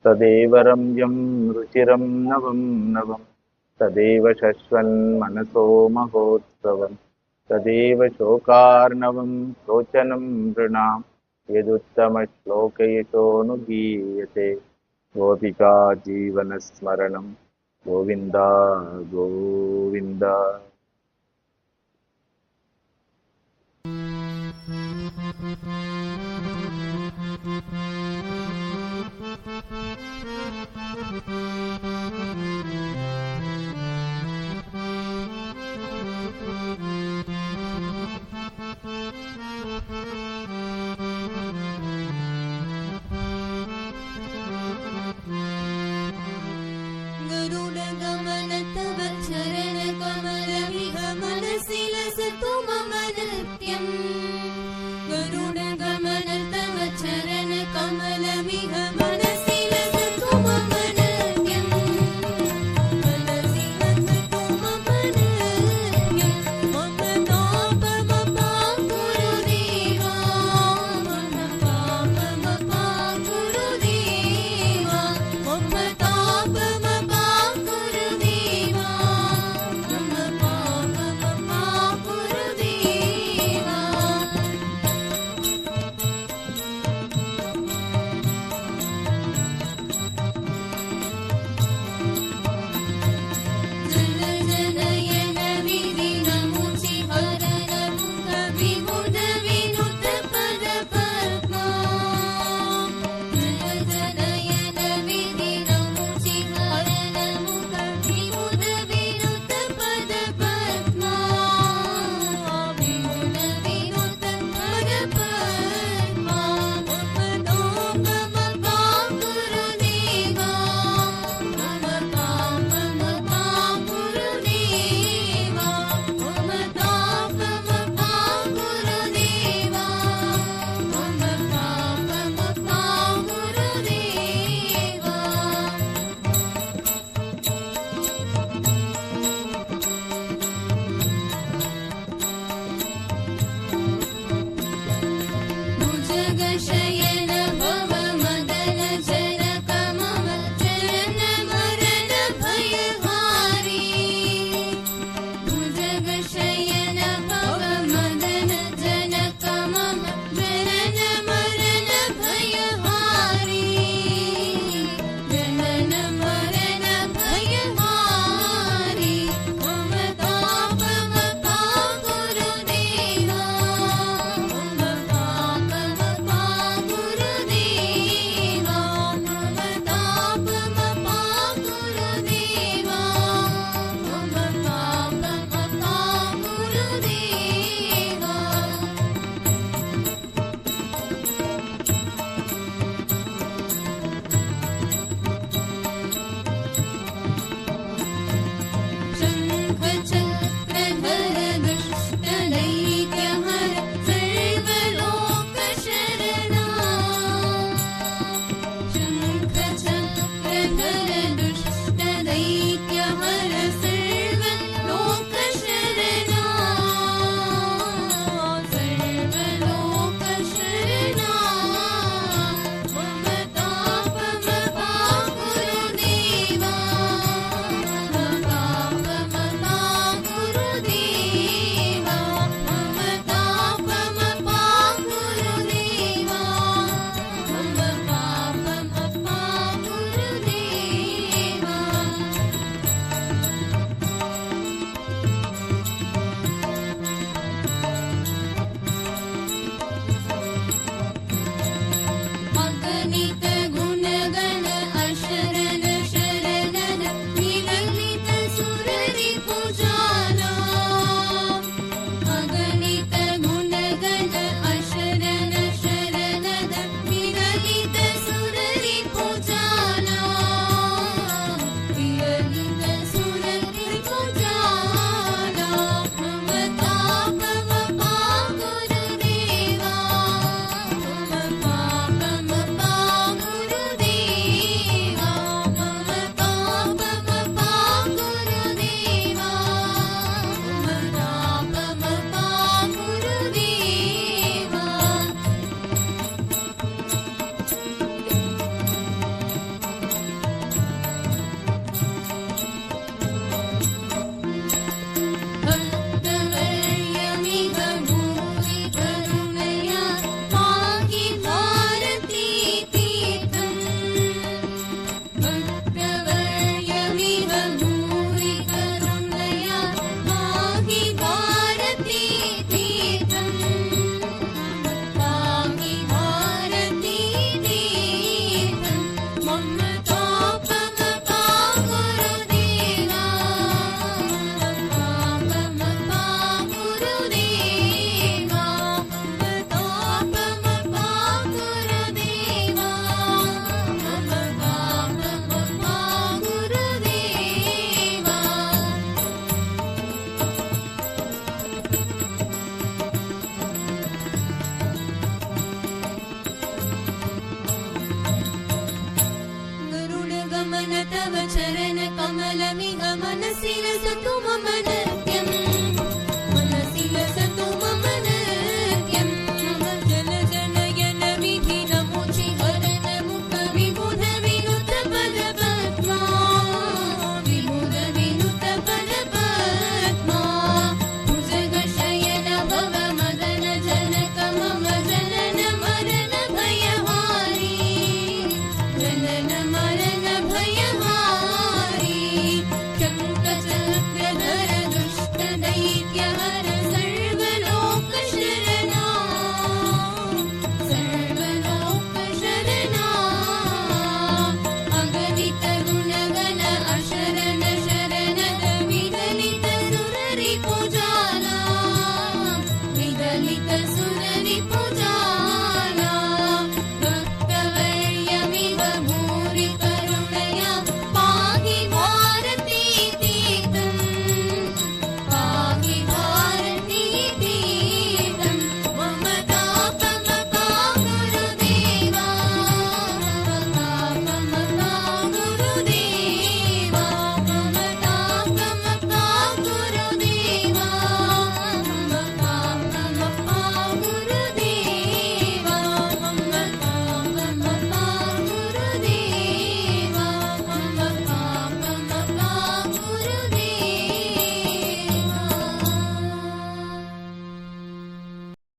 Tadeva Ramyam Ruchiram Navam Navam Tadeva Shashvan Manaso Mahotsavam Tadeva Shokarnavam Sochanam Vrinam Yeduttama Shlokayasonu Giyate Gopika Jivana Smaranam Govinda Govinda.